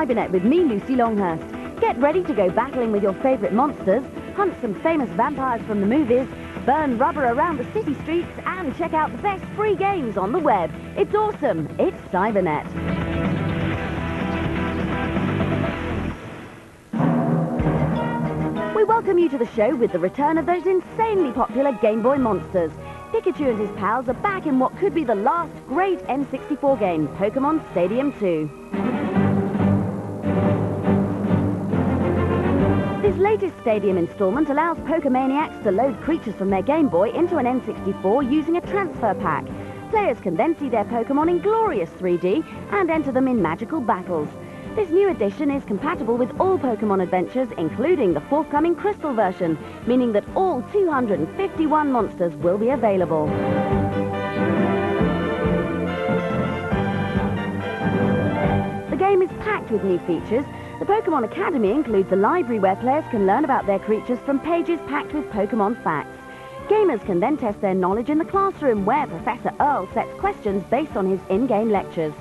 Cybernet with me, Lucy Longhurst. Get ready to go battling with your favourite monsters, hunt some famous vampires from the movies, burn rubber around the city streets, and check out the best free games on the web. It's awesome. It's Cybernet. We welcome you to the show with the return of those insanely popular Game Boy monsters. Pikachu and his pals are back in what could be the last great N64 game, Pokemon Stadium 2. This latest Stadium installment allows Pokemaniacs to load creatures from their Game Boy into an N64 using a transfer pack. Players can then see their Pokemon in glorious 3D and enter them in magical battles. This new edition is compatible with all Pokemon adventures, including the forthcoming Crystal version, meaning that all 251 monsters will be available. The game is packed with new features. The Pokemon Academy includes a library where players can learn about their creatures from pages packed with Pokemon facts. Gamers can then test their knowledge in the classroom, where Professor Earl sets questions based on his in-game lectures.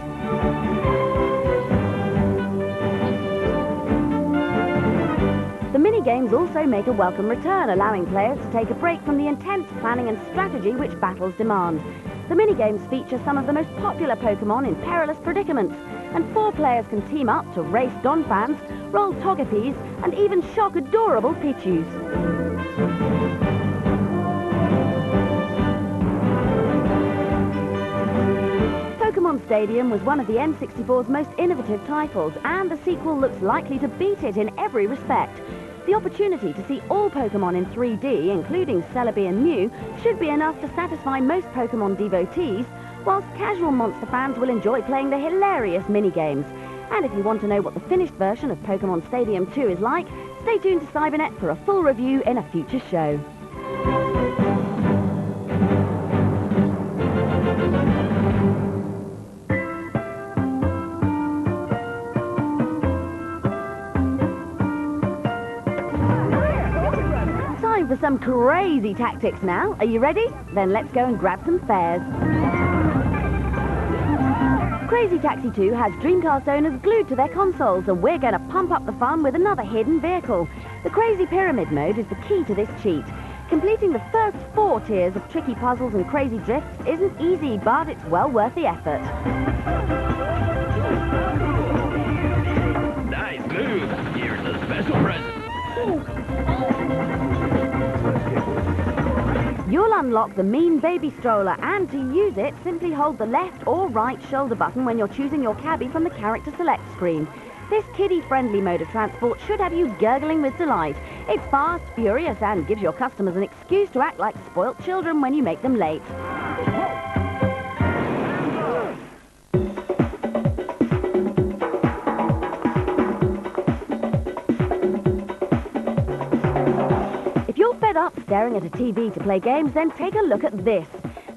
The mini-games also make a welcome return, allowing players to take a break from the intense planning and strategy which battles demand. The mini-games feature some of the most popular Pokemon in perilous predicaments, and 4 players can team up to race Donphans, roll Togepis, and even shock adorable Pichus. Pokemon Stadium was one of the N64's most innovative titles, and the sequel looks likely to beat it in every respect. The opportunity to see all Pokemon in 3D, including Celebi and Mew, should be enough to satisfy most Pokemon devotees, whilst casual monster fans will enjoy playing the hilarious mini-games. And if you want to know what the finished version of Pokemon Stadium 2 is like, stay tuned to Cybernet for a full review in a future show. For some crazy tactics now. Are you ready? Then let's go and grab some fares. Crazy Taxi 2 has Dreamcast owners glued to their consoles, and we're going to pump up the fun with another hidden vehicle. The Crazy Pyramid mode is the key to this cheat. Completing the first 4 tiers of tricky puzzles and crazy drifts isn't easy, but it's well worth the effort. Nice move. Here's a special present. You'll unlock the Mean Baby Stroller, and to use it, simply hold the left or right shoulder button when you're choosing your cabbie from the Character Select screen. This kiddie-friendly mode of transport should have you gurgling with delight. It's fast, furious, and gives your customers an excuse to act like spoilt children when you make them late. Fed up staring at a TV to play games, then take a look at this.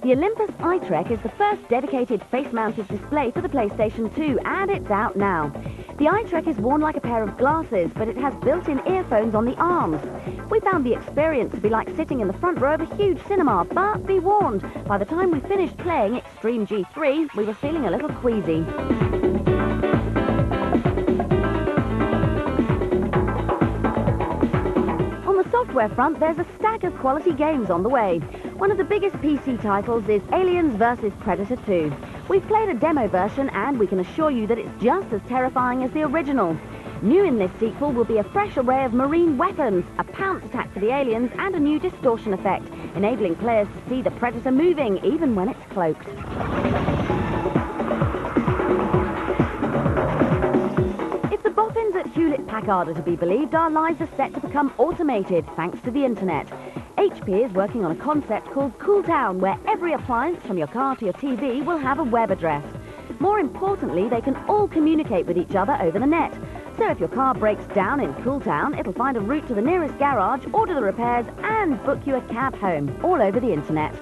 The Olympus iTrek is the first dedicated face-mounted display for the PlayStation 2, and it's out now. The iTrek is worn like a pair of glasses, but it has built-in earphones on the arms. We found the experience to be like sitting in the front row of a huge cinema, but be warned, by the time we finished playing Extreme G3, we were feeling a little queasy. Software front, there's a stack of quality games on the way. One of the biggest PC titles is Aliens vs Predator 2. We've played a demo version, and we can assure you that it's just as terrifying as the original. New in this sequel will be a fresh array of marine weapons, a pounce attack for the aliens, and a new distortion effect, enabling players to see the Predator moving even when it's cloaked. Hewlett-Packard are to be believed, our lives are set to become automated thanks to the internet. HP is working on a concept called Cool Town, where every appliance from your car to your TV will have a web address. More importantly, they can all communicate with each other over the net. So if your car breaks down in Cool Town, it'll find a route to the nearest garage, order the repairs, and book you a cab home, all over the internet.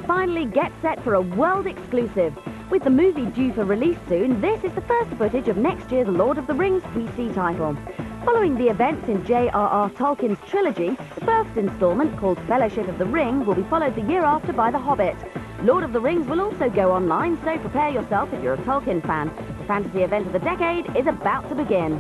Finally, get set for a world exclusive. With the movie due for release soon, this is the first footage of next year's Lord of the Rings PC title. Following the events in J.R.R. Tolkien's trilogy, the first installment, called Fellowship of the Ring, will be followed the year after by The Hobbit. Lord of the Rings will also go online, so prepare yourself if you're a Tolkien fan. The fantasy event of the decade is about to begin.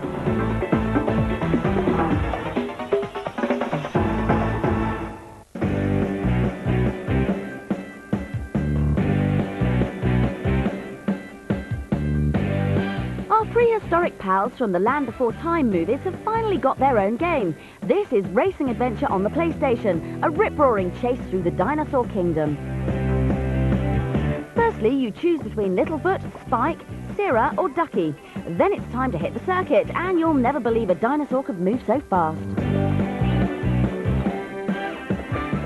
Prehistoric pals from the Land Before Time movies have finally got their own game. This is Racing Adventure on the PlayStation, a rip-roaring chase through the dinosaur kingdom. Firstly, you choose between Littlefoot, Spike, Sira or Ducky. Then it's time to hit the circuit, and you'll never believe a dinosaur could move so fast.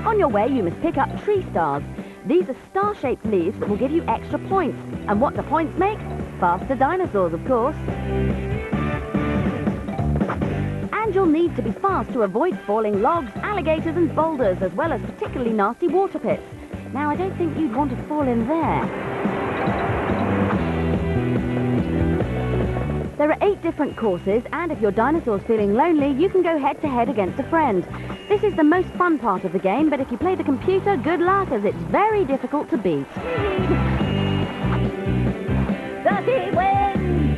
On your way, you must pick up tree stars. These are star-shaped leaves that will give you extra points. And what do points make? Faster dinosaurs, of course. And you'll need to be fast to avoid falling logs, alligators and boulders, as well as particularly nasty water pits. Now, I don't think you'd want to fall in there. There are 8 different courses, and if your dinosaur's feeling lonely, you can go head-to-head against a friend. This is the most fun part of the game, but if you play the computer, good luck, as it's very difficult to beat. Ducky wins!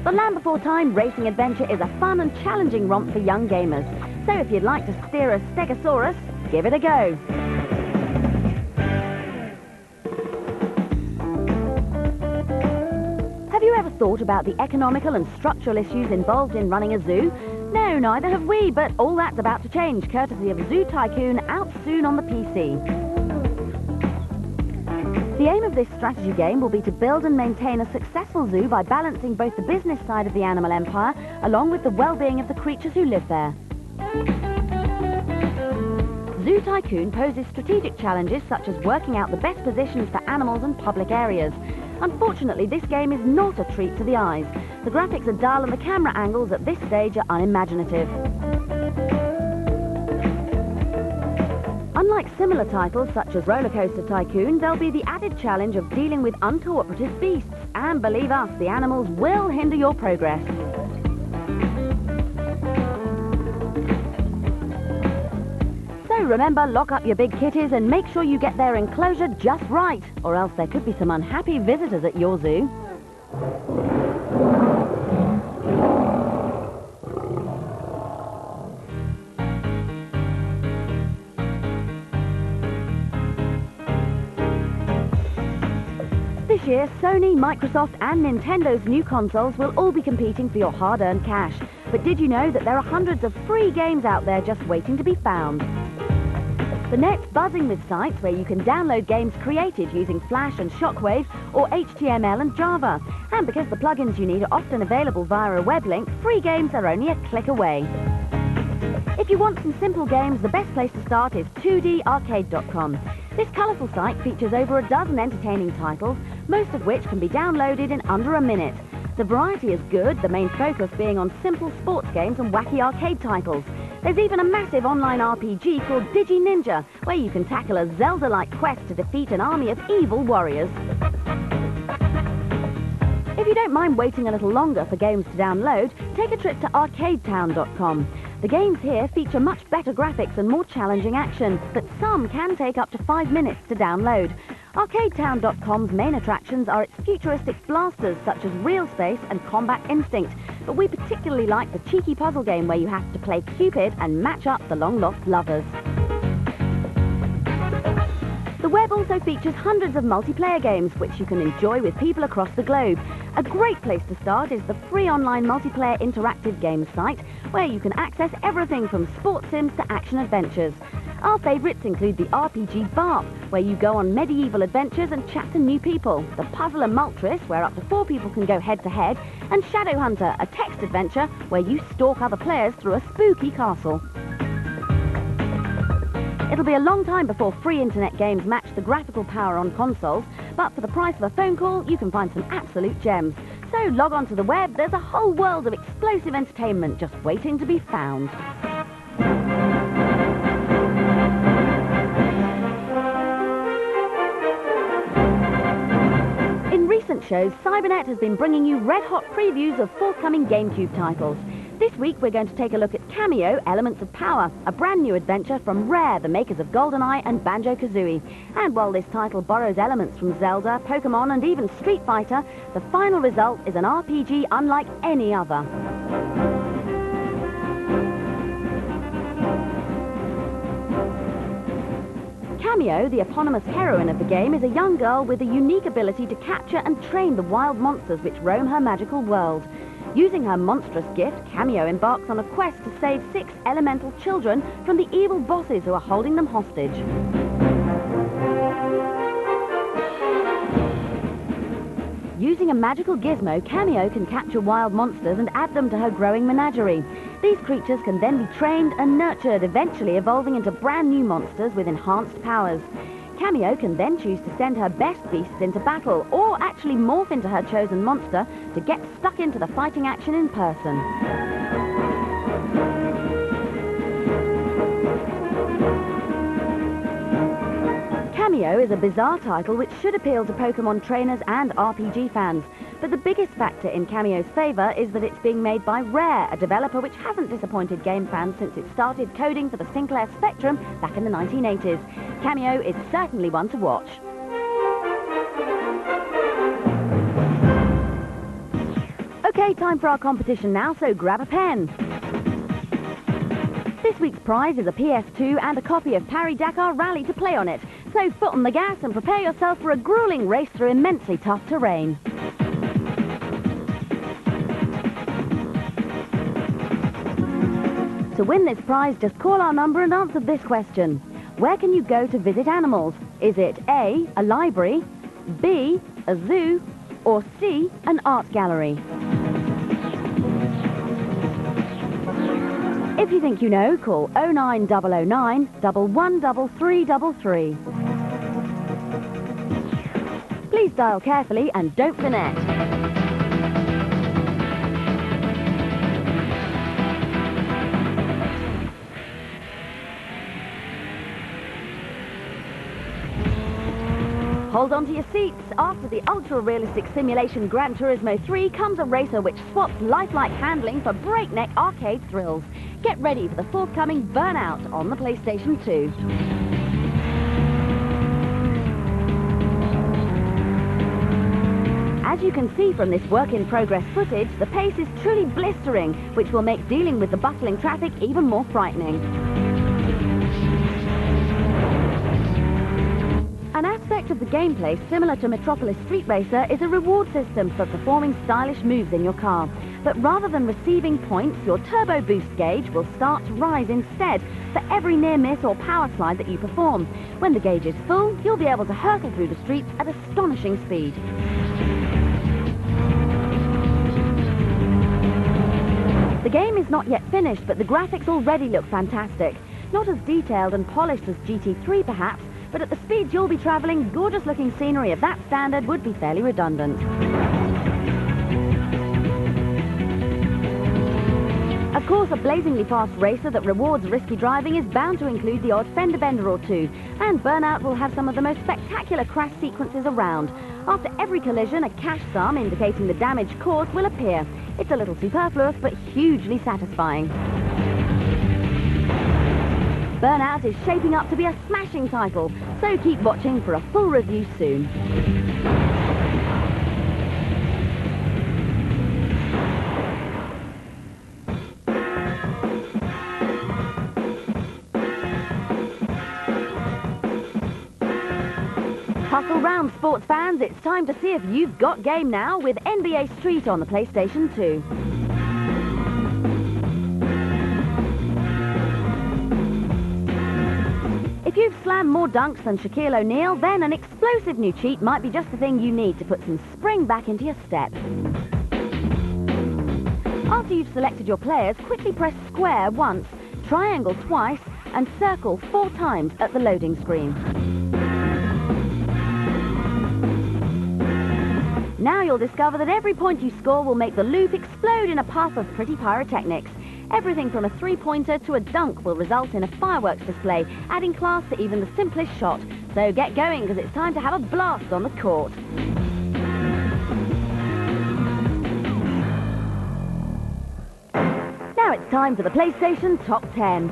The Land Before Time Racing Adventure is a fun and challenging romp for young gamers. So if you'd like to steer a Stegosaurus, give it a go. Have you ever thought about the economical and structural issues involved in running a zoo? No, neither have we, but all that's about to change, courtesy of Zoo Tycoon, out soon on the PC. The aim of this strategy game will be to build and maintain a successful zoo by balancing both the business side of the animal empire along with the well-being of the creatures who live there. Zoo Tycoon poses strategic challenges such as working out the best positions for animals and public areas. Unfortunately, this game is not a treat to the eyes. The graphics are dull and the camera angles at this stage are unimaginative. Unlike similar titles such as Roller Coaster Tycoon, there'll be the added challenge of dealing with uncooperative beasts. And believe us, the animals will hinder your progress. So remember, lock up your big kitties and make sure you get their enclosure just right, or else there could be some unhappy visitors at your zoo. This year, Sony, Microsoft and Nintendo's new consoles will all be competing for your hard-earned cash. But did you know that there are hundreds of free games out there just waiting to be found? The net's buzzing with sites where you can download games created using Flash and Shockwave or HTML and Java. And because the plugins you need are often available via a web link, free games are only a click away. If you want some simple games, the best place to start is 2darcade.com. This colourful site features over a dozen entertaining titles, most of which can be downloaded in under a minute. The variety is good, the main focus being on simple sports games and wacky arcade titles. There's even a massive online RPG called Digi Ninja, where you can tackle a Zelda-like quest to defeat an army of evil warriors. If you don't mind waiting a little longer for games to download, take a trip to arcadetown.com. The games here feature much better graphics and more challenging action, but some can take up to 5 minutes to download. Arcadetown.com's main attractions are its futuristic blasters such as Real Space and Combat Instinct, but we particularly like the cheeky puzzle game where you have to play Cupid and match up the long-lost lovers. The web also features hundreds of multiplayer games which you can enjoy with people across the globe. A great place to start is the free online multiplayer interactive games site, where you can access everything from sports sims to action adventures. Our favourites include the RPG Barp, where you go on medieval adventures and chat to new people, the Puzzler Maltris, where up to 4 people can go head-to-head, and Shadowhunter, a text adventure where you stalk other players through a spooky castle. It'll be a long time before free internet games match the graphical power on consoles, but for the price of a phone call, you can find some absolute gems. So log on to the web, there's a whole world of explosive entertainment just waiting to be found. In recent shows, Cybernet has been bringing you red-hot previews of forthcoming GameCube titles. This week we're going to take a look at Kameo, Elements of Power, a brand new adventure from Rare, the makers of GoldenEye and Banjo-Kazooie. And while this title borrows elements from Zelda, Pokemon and even Street Fighter, the final result is an RPG unlike any other. Kameo, the eponymous heroine of the game, is a young girl with a unique ability to capture and train the wild monsters which roam her magical world. Using her monstrous gift, Kameo embarks on a quest to save 6 elemental children from the evil bosses who are holding them hostage. Using a magical gizmo, Kameo can capture wild monsters and add them to her growing menagerie. These creatures can then be trained and nurtured, eventually evolving into brand new monsters with enhanced powers. Kameo can then choose to send her best beasts into battle, or actually morph into her chosen monster to get stuck into the fighting action in person. Kameo is a bizarre title which should appeal to Pokemon trainers and RPG fans. But the biggest factor in Kameo's favour is that it's being made by Rare, a developer which hasn't disappointed game fans since it started coding for the Sinclair Spectrum back in the 1980s. Kameo is certainly one to watch. OK, time for our competition now, so grab a pen. This week's prize is a PS2 and a copy of Dakar Rally to play on it. So foot on the gas and prepare yourself for a grueling race through immensely tough terrain. To win this prize, just call our number and answer this question. Where can you go to visit animals? Is it A, a library, B, a zoo, or C, an art gallery? If you think you know, call 09009 113333. Please dial carefully and don't finette. Hold on to your seats. After the ultra-realistic simulation Gran Turismo 3 comes a racer which swaps lifelike handling for breakneck arcade thrills. Get ready for the forthcoming Burnout on the PlayStation 2. As you can see from this work-in-progress footage, the pace is truly blistering, which will make dealing with the bustling traffic even more frightening. An aspect of the gameplay similar to Metropolis Street Racer is a reward system for performing stylish moves in your car. But rather than receiving points, your turbo boost gauge will start to rise instead for every near miss or power slide that you perform. When the gauge is full, you'll be able to hurtle through the streets at astonishing speed. The game is not yet finished, but the graphics already look fantastic. Not as detailed and polished as GT3 perhaps, but at the speeds you'll be travelling, gorgeous-looking scenery of that standard would be fairly redundant. Of course, a blazingly fast racer that rewards risky driving is bound to include the odd fender bender or two, and Burnout will have some of the most spectacular crash sequences around. After every collision, a cash sum indicating the damage caused will appear. It's a little superfluous, but hugely satisfying. Burnout is shaping up to be a smashing title, so keep watching for a full review soon. Hustle round, sports fans, it's time to see if you've got game now with NBA Street on the PlayStation 2. If you've slammed more dunks than Shaquille O'Neal, then an explosive new cheat might be just the thing you need to put some spring back into your step. After you've selected your players, quickly press square once, triangle twice, and circle 4 times at the loading screen. Now you'll discover that every point you score will make the loop explode in a puff of pretty pyrotechnics. Everything from a 3-pointer to a dunk will result in a fireworks display, adding class to even the simplest shot. So get going, because it's time to have a blast on the court. It's time for the PlayStation Top 10.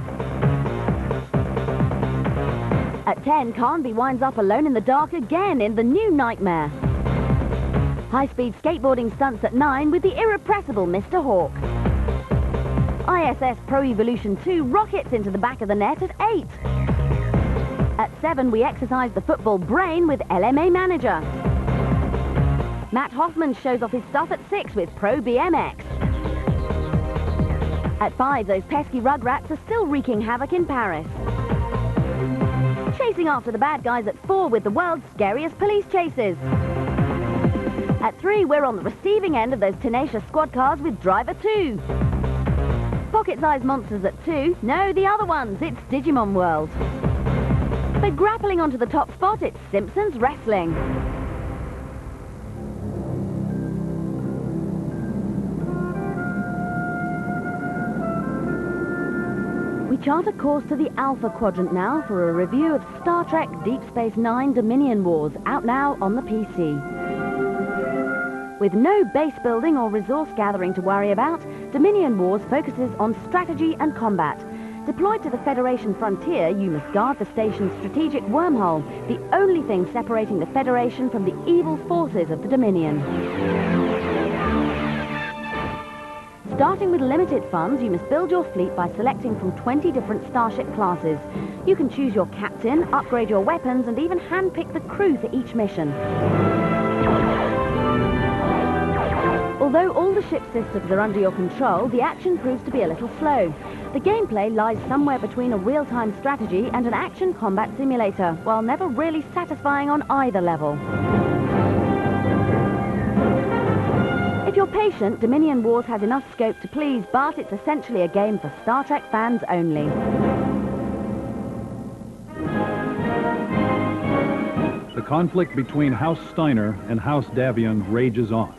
At 10, Carnby winds up alone in the dark again in the new Nightmare. High-speed skateboarding stunts at 9 with the irrepressible Mr. Hawk. ISS Pro Evolution 2 rockets into the back of the net at 8. At 7, we exercise the football brain with LMA Manager. Matt Hoffman shows off his stuff at 6 with Pro BMX. At 5, those pesky rugrats are still wreaking havoc in Paris. Chasing after the bad guys at 4 with the world's scariest police chases. At 3, we're on the receiving end of those tenacious squad cars with Driver 2. Pocket-sized monsters at 2. No, the other ones. It's Digimon World. But grappling onto the top spot, it's Simpsons Wrestling. We chart a course to the Alpha Quadrant now for a review of Star Trek Deep Space Nine Dominion Wars, out now on the PC. With no base building or resource gathering to worry about, Dominion Wars focuses on strategy and combat. Deployed to the Federation frontier, you must guard the station's strategic wormhole, the only thing separating the Federation from the evil forces of the Dominion. Starting with limited funds, you must build your fleet by selecting from 20 different starship classes. You can choose your captain, upgrade your weapons, and even handpick the crew for each mission. Although all the ship systems are under your control, the action proves to be a little slow. The gameplay lies somewhere between a real-time strategy and an action combat simulator, while never really satisfying on either level. If you're patient, Dominion Wars has enough scope to please, but it's essentially a game for Star Trek fans only. The conflict between House Steiner and House Davion rages on.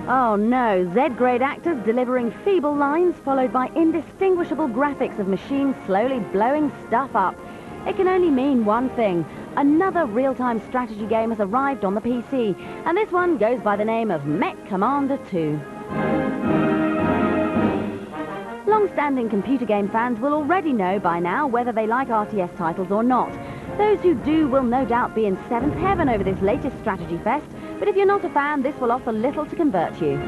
Oh no, Z-grade actors delivering feeble lines followed by indistinguishable graphics of machines slowly blowing stuff up. It can only mean one thing. Another real-time strategy game has arrived on the PC, and this one goes by the name of Mech Commander 2. Long-standing computer game fans will already know by now whether they like RTS titles or not. Those who do will no doubt be in seventh heaven over this latest strategy fest, but if you're not a fan, this will offer little to convert you.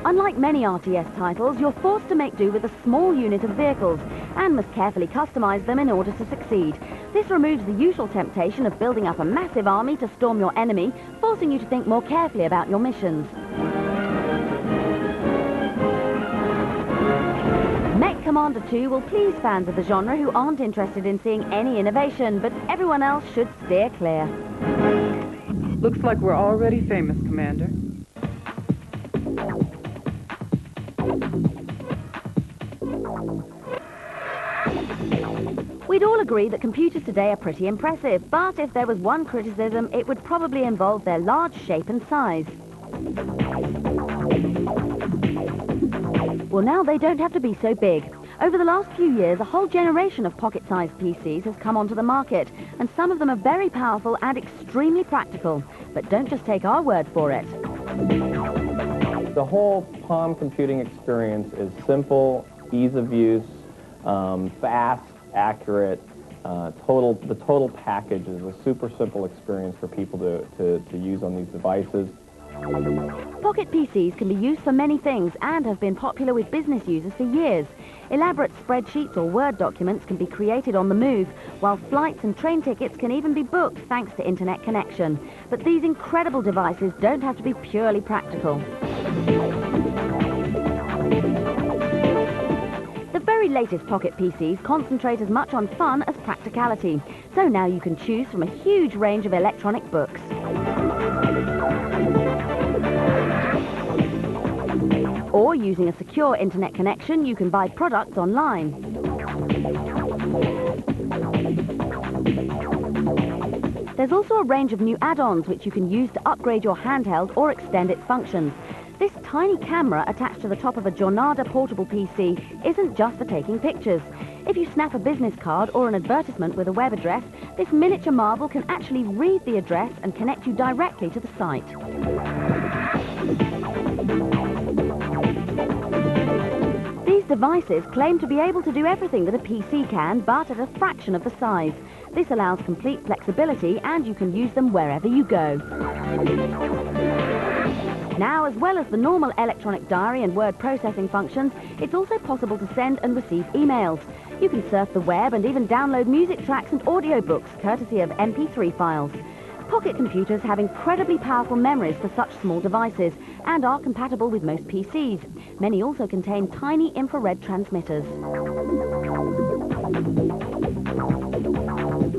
Unlike many RTS titles, you're forced to make do with a small unit of vehicles and must carefully customize them in order to succeed. This removes the usual temptation of building up a massive army to storm your enemy, forcing you to think more carefully about your missions. Mech Commander 2 will please fans of the genre who aren't interested in seeing any innovation, but everyone else should steer clear. Looks like we're already famous, Commander. We'd all agree that computers today are pretty impressive, but if there was one criticism, it would probably involve their large shape and size. Well, now they don't have to be so big. Over the last few years, a whole generation of pocket-sized PCs has come onto the market, and some of them are very powerful and extremely practical. But don't just take our word for it. The whole Palm computing experience is simple, ease of use, fast, accurate. The total package is a super simple experience for people to use on these devices. Pocket PCs can be used for many things and have been popular with business users for years. Elaborate spreadsheets or Word documents can be created on the move, while flights and train tickets can even be booked thanks to internet connection. But these incredible devices don't have to be purely practical. The very latest Pocket PCs concentrate as much on fun as practicality. So now you can choose from a huge range of electronic books. Or using a secure internet connection, you can buy products online. There's also a range of new add-ons which you can use to upgrade your handheld or extend its functions. This tiny camera attached to the top of a Jornada portable PC isn't just for taking pictures. If you snap a business card or an advertisement with a web address, this miniature marble can actually read the address and connect you directly to the site. devices claim to be able to do everything that a PC can, but at a fraction of the size. This allows complete flexibility, and you can use them wherever you go. Now, as well as the normal electronic diary and word processing functions, it's also possible to send and receive emails. You can surf the web and even download music tracks and audiobooks, courtesy of MP3 files. Pocket computers have incredibly powerful memories for such small devices and are compatible with most PCs. Many also contain tiny infrared transmitters.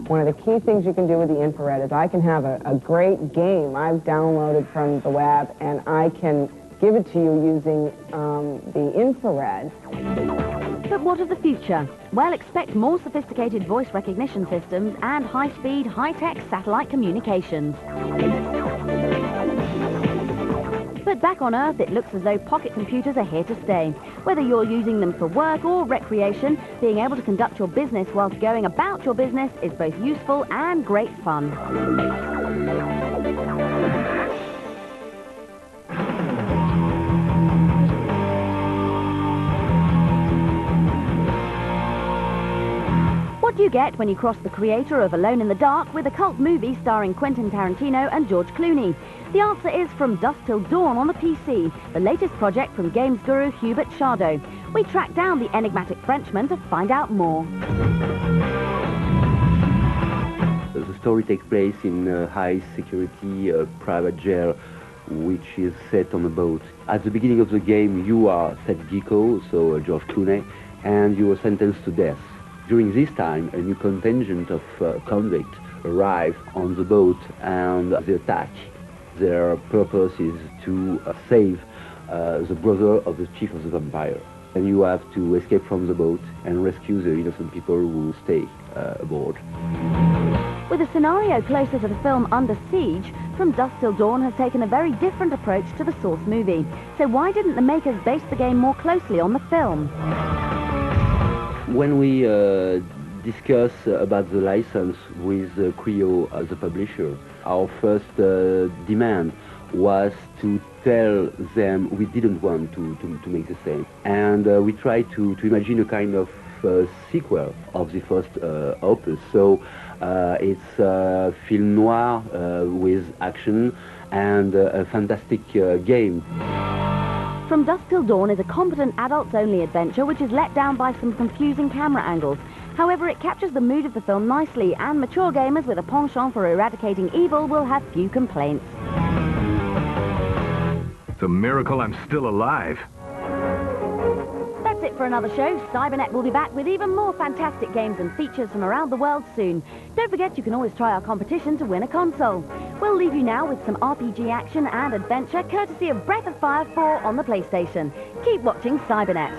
One of the key things you can do with the infrared is I can have a great game I've downloaded from the web, and I can give it to you using the infrared. But what of the future? Well, expect more sophisticated voice recognition systems and high-speed, high-tech satellite communications. But back on Earth, it looks as though pocket computers are here to stay. Whether you're using them for work or recreation, being able to conduct your business whilst going about your business is both useful and great fun. What do you get when you cross the creator of Alone in the Dark with a cult movie starring Quentin Tarantino and George Clooney? The answer is From Dusk Till Dawn on the PC, the latest project from games guru Hubert Chardot. We tracked down the enigmatic Frenchman to find out more. The story takes place in a high-security private jail, which is set on a boat. At the beginning of the game, you are Seth Gecko, so George Clooney, and you are sentenced to death. During this time, a new contingent of convicts arrive on the boat and they attack. Their purpose is to save the brother of the chief of the vampire. And you have to escape from the boat and rescue the innocent people who stay aboard. With a scenario closer to the film Under Siege, From Dusk Till Dawn has taken a very different approach to the source movie. So why didn't the makers base the game more closely on the film? When we discuss about the license with Creo as the publisher, our first demand was to tell them we didn't want to make the same. And we tried to imagine a kind of sequel of the first opus. So it's a film noir with action and a fantastic game. From Dusk Till Dawn is a competent adults-only adventure which is let down by some confusing camera angles. However, it captures the mood of the film nicely, and mature gamers with a penchant for eradicating evil will have few complaints. It's a miracle I'm still alive. That's it for another show. Cybernet will be back with even more fantastic games and features from around the world soon. Don't forget you can always try our competition to win a console. We'll leave you now with some RPG action and adventure courtesy of Breath of Fire 4 on the PlayStation. Keep watching Cybernet.